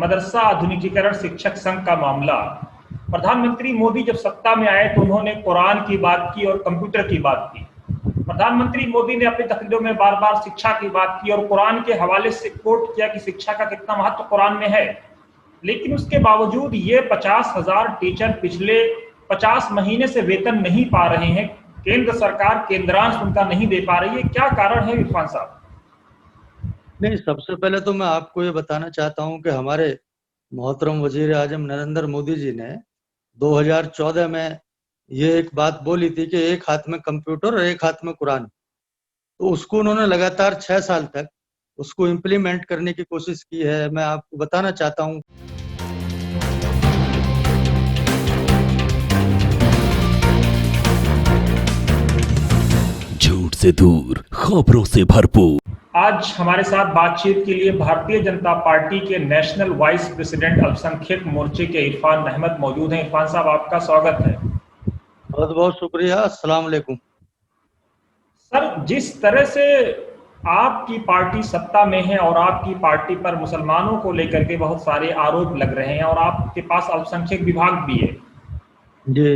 मदरसा आधुनिकीकरण शिक्षक संघ का मामला। प्रधानमंत्री मोदी जब सत्ता में आए तो उन्होंने कुरान की बात की और कंप्यूटर की बात की। प्रधानमंत्री मोदी ने अपनी तकरीरों में बार बार शिक्षा की बात की और कुरान के हवाले से कोट किया कि शिक्षा का कितना महत्व कुरान में है। लेकिन उसके बावजूद ये 50,000 टीचर पिछले 50 महीने से वेतन नहीं पा रहे हैं। केंद्र सरकार केंद्रांश उनका नहीं दे पा रही है। क्या कारण है इरफान साहब? नहीं, सबसे पहले तो मैं आपको ये बताना चाहता हूं कि हमारे मोहतरम वजीर आजम नरेंद्र मोदी जी ने 2014 में ये एक बात बोली थी कि एक हाथ में कंप्यूटर और एक हाथ में कुरान। तो उसको उन्होंने लगातार 6 साल तक उसको इम्प्लीमेंट करने की कोशिश की है। मैं आपको बताना चाहता हूं। झूठ से दूर, खबरों से भरपूर। आज हमारे साथ बातचीत के लिए भारतीय जनता पार्टी के नेशनल वाइस प्रेसिडेंट अल्पसंख्यक मोर्चे के इरफान अहमद मौजूद हैं। इरफान साहब, आपका स्वागत है। बहुत बहुत शुक्रिया। अस्सलाम वालेकुम। सर, जिस तरह से आपकी पार्टी सत्ता में है और आपकी पार्टी पर मुसलमानों को लेकर के बहुत सारे आरोप लग रहे हैं और आपके पास अल्पसंख्यक विभाग भी है, जी,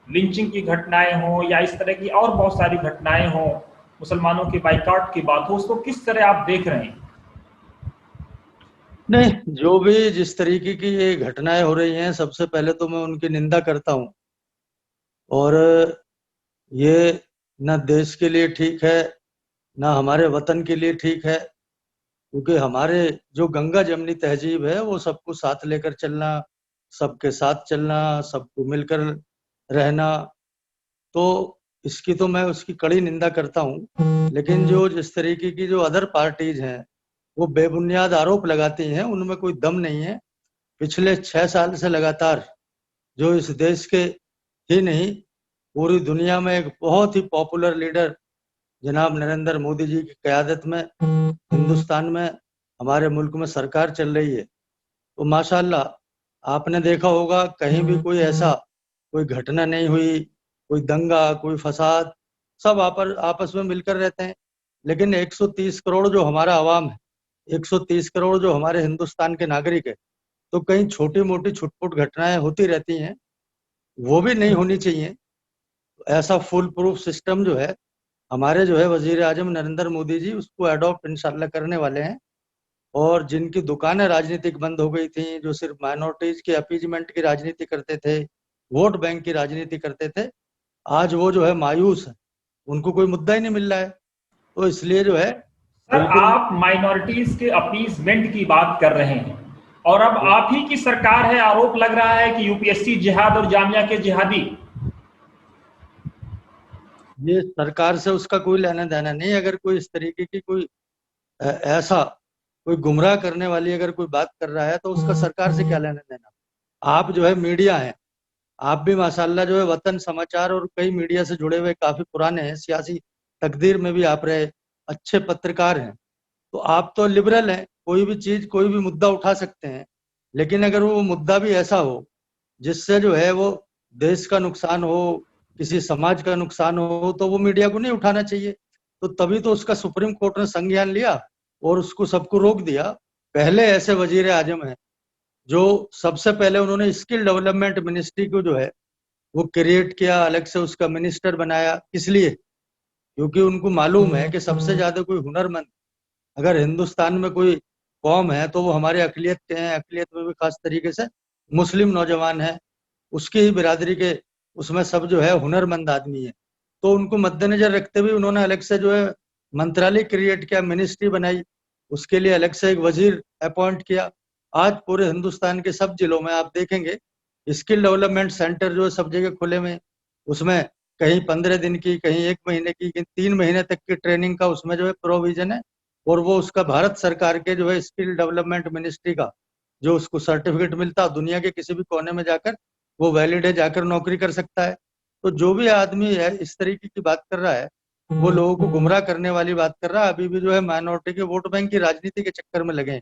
लिंचिंग की घटनाएं हों या इस तरह की और बहुत सारी घटनाएं हों, मुसलमानों के बाइकआउट की बात हो, उसको किस तरह आप देख रहे हैं? नहीं, जो भी जिस तरीके की ये घटनाएं हो रही हैं, सबसे पहले तो मैं उनकी निंदा करता हूं। और ये न देश के लिए ठीक है, ना हमारे वतन के लिए ठीक है, क्योंकि हमारे जो गंगा जमनी तहजीब है वो सबको साथ लेकर चलना, सबके साथ चलना, सबको मिलकर रहना, तो इसकी तो मैं उसकी कड़ी निंदा करता हूँ। लेकिन जो जिस तरीके की जो अदर पार्टीज हैं वो बेबुनियाद आरोप लगाती हैं, उनमें कोई दम नहीं है। पिछले 6 साल से लगातार जो इस देश के ही नहीं पूरी दुनिया में एक बहुत ही पॉपुलर लीडर जनाब नरेंद्र मोदी जी की क़यादत में हिंदुस्तान में हमारे मुल्क में सरकार चल रही है, तो माशाअल्लाह आपने देखा होगा कहीं भी कोई ऐसा कोई घटना नहीं हुई, कोई दंगा, कोई फसाद, सब आपस में मिलकर रहते हैं। लेकिन 130 करोड़ जो हमारा आवाम है, 130 करोड़ जो हमारे हिंदुस्तान के नागरिक है, तो कहीं छोटी मोटी छुटपुट घटनाएं होती रहती हैं, वो भी नहीं होनी चाहिए। ऐसा फुल प्रूफ सिस्टम जो है हमारे जो है वजीर आजम नरेंद्र मोदी जी उसको अडॉप्ट इंशाल्लाह करने वाले हैं। और जिनकी दुकानें राजनीतिक बंद हो गई थी, जो सिर्फ माइनॉरिटीज के अपीजमेंट की राजनीति करते थे, वोट बैंक की राजनीति करते थे, आज वो जो है मायूस है, उनको कोई मुद्दा ही नहीं मिल रहा है। तो इसलिए जो है सर, बिल्कुल आप माइनॉरिटीज के अपीसमेंट की बात कर रहे हैं और अब आप ही की सरकार है। आरोप लग रहा है कि यूपीएससी जिहाद और जामिया के जिहादी। ये सरकार से उसका कोई लेना देना नहीं। अगर कोई इस तरीके की कोई ऐसा कोई गुमराह करने वाली अगर कोई बात कर रहा है तो उसका सरकार से क्या लेना देना। आप जो है मीडिया है, आप भी माशाल्लाह जो है वतन समाचार और कई मीडिया से जुड़े हुए काफी पुराने हैं, सियासी तकदीर में भी आप रहे, अच्छे पत्रकार हैं, तो आप तो लिबरल हैं, कोई भी चीज कोई भी मुद्दा उठा सकते हैं। लेकिन अगर वो मुद्दा भी ऐसा हो जिससे जो है वो देश का नुकसान हो, किसी समाज का नुकसान हो, तो वो मीडिया को नहीं उठाना चाहिए। तो तभी तो उसका सुप्रीम कोर्ट ने संज्ञान लिया और उसको सबको रोक दिया। पहले ऐसे वजीर आजम है जो सबसे पहले उन्होंने स्किल डेवलपमेंट मिनिस्ट्री को जो है वो क्रिएट किया, अलग से उसका मिनिस्टर बनाया। किस लिए? क्योंकि उनको मालूम है कि सबसे ज्यादा कोई हुनरमंद अगर हिंदुस्तान में कोई कौम है तो वो हमारे अकलियत के हैं। अकलियत में भी खास तरीके से मुस्लिम नौजवान है, उसकी ही बिरादरी के उसमें सब जो है हुनरमंद आदमी है। तो उनको मद्देनजर रखते हुए उन्होंने अलग से जो है मंत्रालय क्रिएट किया, मिनिस्ट्री बनाई, उसके लिए अलग से एक वजीर अपॉइंट किया। आज पूरे हिंदुस्तान के सब जिलों में आप देखेंगे स्किल डेवलपमेंट सेंटर जो है सब जगह खुले हुए, उसमें कहीं 15 दिन की, कहीं 1 महीने की, कहीं 3 महीने तक की ट्रेनिंग का उसमें जो है प्रोविजन है। और वो उसका भारत सरकार के जो है स्किल डेवलपमेंट मिनिस्ट्री का जो उसको सर्टिफिकेट मिलता है, दुनिया के किसी भी कोने में जाकर वो वैलिड है, जाकर नौकरी कर सकता है। तो जो भी आदमी है इस तरीके की बात कर रहा है, वो लोगों को गुमराह करने वाली बात कर रहा है। अभी भी जो है माइनॉरिटी के वोट बैंक की राजनीति के चक्कर में लगे हैं।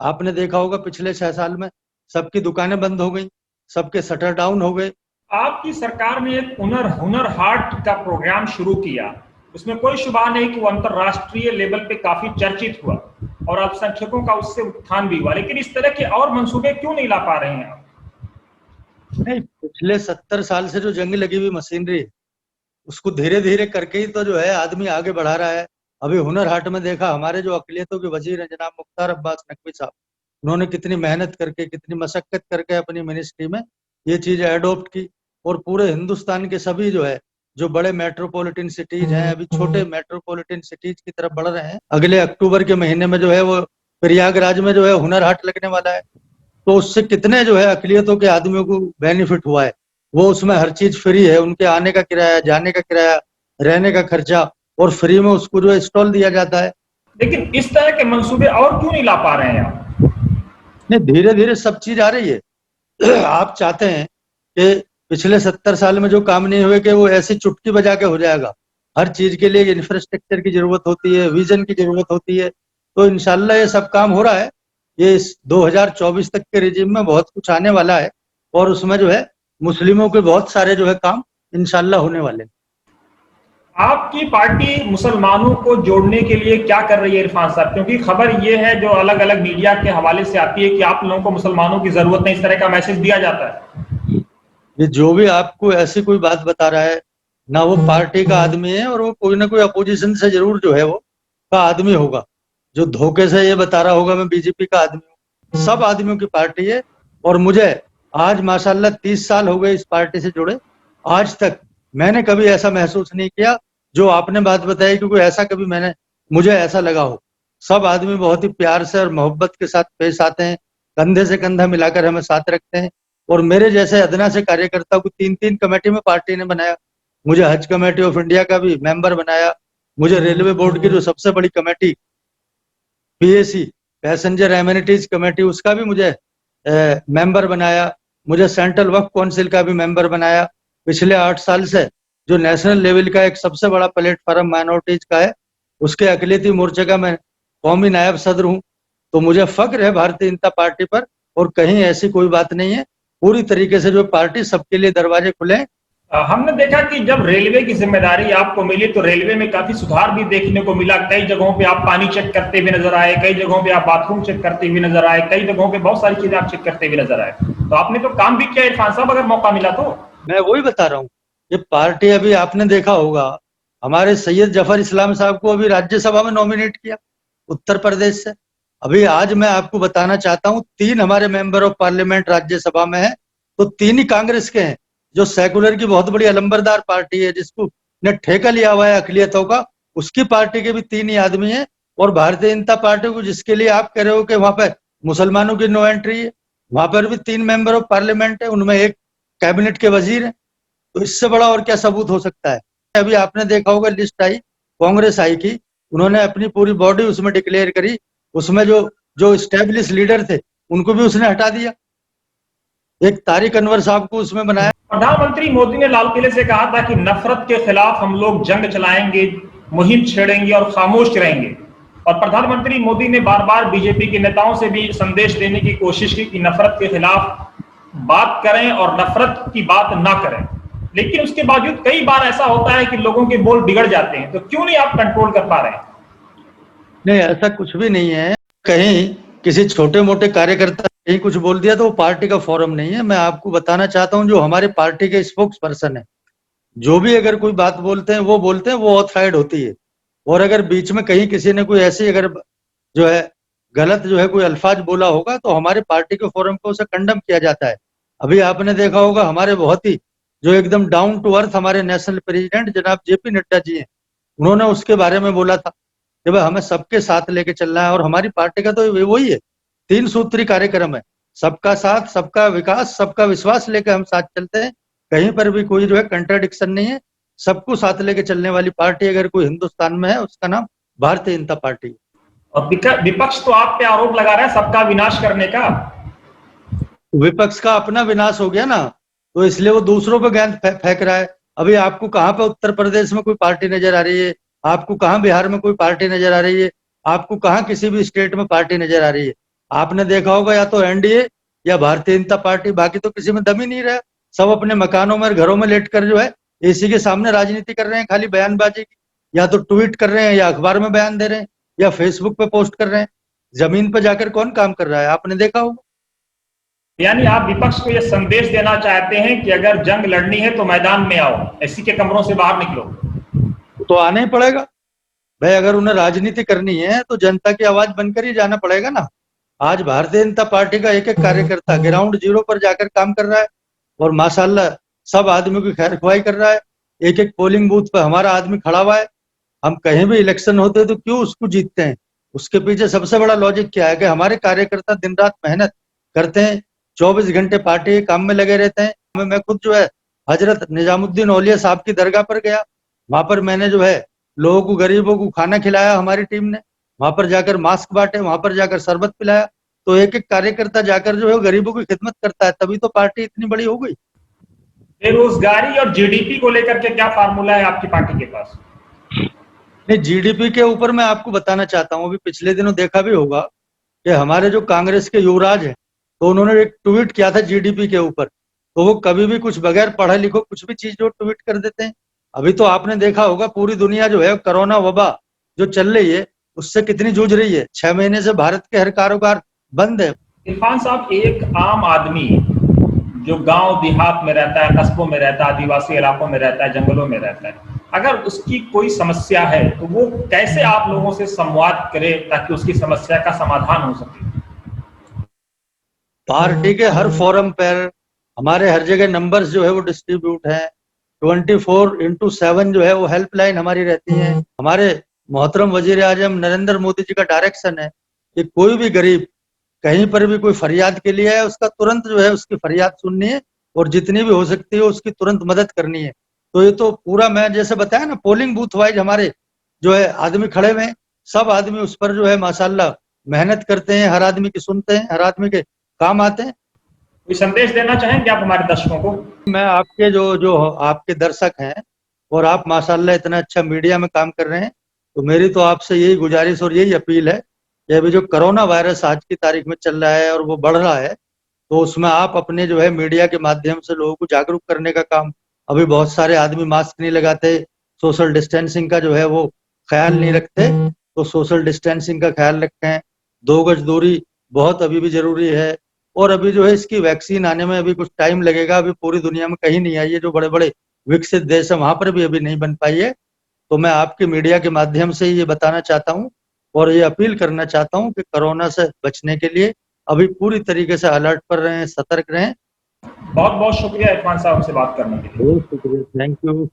आपने देखा होगा पिछले 6 साल में सबकी दुकानें बंद हो गई, सबके शटर डाउन हो गए। आपकी सरकार ने एक हुनर हाट का प्रोग्राम शुरू किया उसमें कोई शुबा नहीं कि वो अंतर्राष्ट्रीय लेवल पे काफी चर्चित हुआ और अल्पसंख्यकों का उससे उत्थान भी हुआ, लेकिन इस तरह के और मंसूबे क्यों नहीं ला पा रहे हैं आप? नहीं, पिछले 70 साल से जो जंग लगी हुई मशीनरी है, उसको धीरे धीरे करके ही तो जो है आदमी आगे बढ़ा रहा है। अभी हुनर हाट में देखा, हमारे जो अकलियतों के वजीर हैं जनाब मुख्तार अब्बास नकवी साहब, उन्होंने कितनी मेहनत करके, कितनी मशक्कत करके अपनी मिनिस्ट्री में ये चीज एडॉप्ट की, और पूरे हिंदुस्तान के सभी जो है, जो बड़े मेट्रोपॉलिटन सिटीज हैं, अभी छोटे मेट्रोपॉलिटन सिटीज की तरफ बढ़ रहे हैं। अगले अक्टूबर के महीने में जो है वो प्रयागराज में जो है हुनर हाट लगने वाला है। तो उससे कितने जो है अकलियतों के आदमियों को बेनिफिट हुआ है। वो उसमें हर चीज फ्री है, उनके आने का किराया, जाने का किराया, रहने का खर्चा, और फ्री में उसको जो है स्टॉल दिया जाता है। लेकिन इस तरह के मंसूबे और क्यों नहीं ला पा रहे हैं आप? नहीं, धीरे धीरे सब चीज आ रही है। आप चाहते हैं कि पिछले 70 साल में जो काम नहीं हुए कि वो ऐसी चुटकी बजा के हो जाएगा। हर चीज के लिए इंफ्रास्ट्रक्चर की जरूरत होती है, विजन की जरूरत होती है। तो इंशाल्लाह ये सब काम हो रहा है। ये इस 2024 तक के रिजीम में बहुत कुछ आने वाला है, और उसमें जो है मुस्लिमों के बहुत सारे जो है काम इंशाल्लाह होने वाले हैं। आपकी पार्टी मुसलमानों को जोड़ने के लिए क्या कर रही है इरफान साहब? क्योंकि खबर ये है जो अलग अलग मीडिया के हवाले से आती है कि आप लोगों को मुसलमानों की जरूरत नहीं, इस तरह का मैसेज दिया जाता है। ये जो भी आपको ऐसी कोई बात बता रहा है ना, वो पार्टी का आदमी है, और वो कोई ना कोई अपोजिशन से जरूर जो है वो का आदमी होगा जो धोखे से ये बता रहा होगा मैं बीजेपी का आदमी हूँ। सब आदमियों की पार्टी है, और मुझे आज माशाल्लाह 30 साल हो गए इस पार्टी से जुड़े। आज तक मैंने कभी ऐसा महसूस नहीं किया जो आपने बात बताई, क्योंकि ऐसा कभी मुझे ऐसा लगा हो। सब आदमी बहुत ही प्यार से और मोहब्बत के साथ पेश आते हैं, कंधे से कंधा मिलाकर हमें साथ रखते हैं। और मेरे जैसे अदना से कार्यकर्ता को 3-3 कमेटी में पार्टी ने बनाया। मुझे हज कमेटी ऑफ इंडिया का भी मेंबर बनाया, मुझे रेलवे बोर्ड की जो सबसे बड़ी committee PAC passenger amenities committee, उसका भी मुझे मेंबर बनाया। मुझे सेंट्रल वक्फ काउंसिल का भी मेंबर बनाया। पिछले 8 साल से जो नेशनल लेवल का एक सबसे बड़ा प्लेटफॉर्म माइनॉरिटीज का है, उसके अकलियती मोर्चे का मैं कौमी नायब सदर हूँ। तो मुझे फक्र है भारतीय जनता पार्टी पर, और कहीं ऐसी कोई बात नहीं है। पूरी तरीके से जो पार्टी सबके लिए दरवाजे खुले हैं। हमने देखा कि जब रेलवे की जिम्मेदारी आपको मिली तो रेलवे में काफी सुधार भी देखने को मिला। कई जगहों पे आप पानी चेक करते हुए नजर आए, कई जगहों पे आप बाथरूम चेक करते हुए नजर आए, कई जगहों पे बहुत सारी चीजें आप चेक करते हुए नजर आए। तो आपने तो काम भी किया इरफान साहब, अगर मौका मिला तो। मैं वही बता रहा हूँ, ये पार्टी, अभी आपने देखा होगा हमारे सैयद जफर इस्लाम साहब को अभी राज्यसभा में नॉमिनेट किया उत्तर प्रदेश से। अभी आज मैं आपको बताना चाहता हूँ 3 हमारे मेंबर ऑफ पार्लियामेंट राज्यसभा में है, तो 3 ही कांग्रेस के हैं। जो सेकुलर की बहुत बड़ी अलंबरदार पार्टी है, जिसको ने ठेका लिया हुआ है अकलियतों का, उसकी पार्टी के भी 3 ही आदमी हैं। और भारतीय जनता पार्टी को, जिसके लिए आप कह रहे हो कि वहां पर मुसलमानों की नो एंट्री है, वहां पर भी 3 मेंबर ऑफ पार्लियामेंट है, उनमें एक कैबिनेट के वजीर है। तो इससे बड़ा और क्या सबूत हो सकता है। अभी आपने देखा होगा लिस्ट आई, कांग्रेस आई की, उन्होंने अपनी पूरी बॉडी उसमें डिक्लेयर करी, उसमें जो जो स्टैब्लिश लीडर थे उनको भी उसने हटा दिया, एक तारिक अनवर साहब को उसमें बनाया। प्रधानमंत्री मोदी ने लाल किले से कहा था कि नफरत के खिलाफ हम लोग जंग चलाएंगे, मुहिम छेड़ेंगे और खामोश रहेंगे। और प्रधानमंत्री मोदी ने बार बार बीजेपी के नेताओं से भी संदेश देने की कोशिश की कि नफरत के खिलाफ बात करें और नफरत की बात ना करें। लेकिन उसके बावजूद कई बार ऐसा होता है कि लोगों के बोल बिगड़ जाते हैं। तो क्यों नहीं आप कंट्रोल कर पा रहे हैं? नहीं, ऐसा कुछ भी नहीं है। कहीं किसी छोटे मोटे कार्यकर्ता ने कहीं कुछ बोल दिया तो वो पार्टी का फोरम नहीं है। मैं आपको बताना चाहता हूँ, जो हमारे पार्टी के स्पोक्स पर्सन है, जो भी अगर कोई बात बोलते हैं वो ऑथराइड होती है। और अगर बीच में कहीं किसी ने कोई ऐसी अगर जो है गलत जो है कोई अल्फाज बोला होगा, तो हमारे पार्टी के फोरम पे उसे कंडम किया जाता है। अभी आपने देखा होगा हमारे बहुत ही जो एकदम डाउन टू अर्थ हमारे नेशनल प्रेसिडेंट जनाब जेपी नड्डा जी हैं, उन्होंने उसके बारे में बोला था कि भाई हमें सबके साथ लेके चलना है। और हमारी पार्टी का तो वही है, 3 सूत्री कार्यक्रम है, सबका साथ, सबका विकास, सबका विश्वास लेकर हम साथ चलते हैं। कहीं पर भी कोई जो है कंट्राडिक्शन नहीं है। सबको साथ लेके चलने वाली पार्टी अगर कोई हिंदुस्तान में है, उसका नाम भारतीय जनता पार्टी। और विपक्ष तो आप पे आरोप लगा रहा है सबका विनाश करने का। विपक्ष का अपना विनाश हो गया ना, तो इसलिए वो दूसरों पर गेंद फेंक रहा है। अभी आपको कहाँ पे उत्तर प्रदेश में कोई पार्टी नजर आ रही है? आपको कहाँ बिहार में कोई पार्टी नजर आ रही है? आपको कहाँ किसी भी स्टेट में पार्टी नजर आ रही है? आपने देखा होगा या तो एनडीए या भारतीय जनता पार्टी, बाकी तो किसी में दम ही नहीं रहा। सब अपने मकानों में, घरों में लेट कर जो है एसी के सामने राजनीति कर रहे हैं, खाली बयानबाजी की। या तो ट्वीट कर रहे हैं, या अखबार में बयान दे रहे हैं, या फेसबुक पे पोस्ट कर रहे हैं। जमीन पे जाकर कौन काम कर रहा है, आपने देखा होगा। यानी आप विपक्ष को यह संदेश देना चाहते हैं कि अगर जंग लड़नी है तो मैदान में आओ, एसी के कमरों से बाहर निकलो। तो आना ही पड़ेगा भाई, अगर उन्हें राजनीति करनी है तो जनता की आवाज बनकर ही जाना पड़ेगा ना। आज भारतीय जनता पार्टी का एक एक कार्यकर्ता ग्राउंड जीरो पर जाकर काम कर रहा है, और माशाल्लाह सब आदमी की खैर खुवाई कर रहा है। एक एक पोलिंग बूथ पर हमारा आदमी खड़ा हुआ है। हम कहीं भी इलेक्शन होते हैं तो क्यों उसको जीतते हैं, उसके पीछे सबसे बड़ा लॉजिक क्या है कि हमारे कार्यकर्ता दिन रात मेहनत करते हैं, 24 घंटे पार्टी के काम में लगे रहते हैं। मैं खुद जो है हजरत निजामुद्दीन औलिया साहब की दरगाह पर गया, वहां पर मैंने जो है लोगों को, गरीबों को खाना खिलाया, हमारी टीम ने वहां पर जाकर मास्क बांटे, वहां पर जाकर शरबत पिलाया। तो एक एक कार्यकर्ता जाकर जो है गरीबों की खिदमत करता है, तभी तो पार्टी इतनी बड़ी हो गई। बेरोजगारी और जीडीपी को लेकर के क्या फार्मूला है आपकी पार्टी के पास? नहीं, जीडीपी के ऊपर मैं आपको बताना चाहता हूँ, अभी पिछले दिनों देखा भी होगा कि हमारे जो कांग्रेस के युवराज हैं, तो उन्होंने एक ट्वीट किया था जीडीपी के ऊपर। तो वो कभी भी कुछ बगैर पढ़े लिखो कुछ भी चीज जो ट्वीट कर देते हैं। अभी तो आपने देखा होगा पूरी दुनिया जो है कोरोना वबा जो चल रही है उससे कितनी जूझ रही है। 6 महीने से भारत के हर कारोबार बंद है। इरफान साहब, एक आम आदमी जो गांव देहात में रहता है, कस्बों में रहता है, आदिवासी इलाकों में रहता है, जंगलों में रहता है, अगर उसकी कोई समस्या है तो वो कैसे आप लोगों से संवाद करे ताकि उसकी समस्या का समाधान हो सके? पार्टी के हर फोरम पर हमारे हर जगह नंबर्स जो है वो डिस्ट्रीब्यूट है। 24/7 जो है वो हेल्पलाइन हमारी रहती है। हमारे मोहतरम वजीर आजम नरेंद्र मोदी जी का डायरेक्शन है कि कोई भी गरीब कहीं पर भी कोई फरियाद के लिए है, उसका तुरंत जो है उसकी फरियाद सुननी है और जितनी भी हो सकती है उसकी तुरंत मदद करनी है। तो ये तो पूरा मैं जैसे बताया ना, पोलिंग बूथ वाइज हमारे जो है आदमी खड़े हुए हैं, सब आदमी उस पर जो है माशाल्लाह मेहनत करते हैं, हर आदमी की सुनते हैं, हर आदमी के काम आते हैं। कोई संदेश देना चाहेंगे आप हमारे दर्शकों को? मैं आपके जो जो आपके दर्शक हैं और आप माशाल्लाह इतना अच्छा मीडिया में काम कर रहे हैं, तो मेरी तो आपसे यही गुजारिश और यही अपील है कि अभी जो कोरोना वायरस आज की तारीख में चल रहा है और वो बढ़ रहा है, तो उसमें आप अपने जो है मीडिया के माध्यम से लोगों को जागरूक करने का काम, अभी बहुत सारे आदमी मास्क नहीं लगाते, सोशल डिस्टेंसिंग का जो है वो ख्याल नहीं रखते, तो सोशल डिस्टेंसिंग का ख्याल रखें। 2 गज दूरी बहुत अभी भी जरूरी है। और अभी जो है इसकी वैक्सीन आने में अभी कुछ टाइम लगेगा, अभी पूरी दुनिया में कहीं नहीं आई है। जो बड़े बड़े विकसित देश है वहां पर भी अभी नहीं बन पाई है। तो मैं आपके मीडिया के माध्यम से ये बताना चाहता हूँ और ये अपील करना चाहता हूँ कि कोरोना से बचने के लिए अभी पूरी तरीके से अलर्ट पर रहें, सतर्क रहें। बहुत बहुत शुक्रिया इरफान साहब से बात करने के लिए। बहुत शुक्रिया, थैंक यू।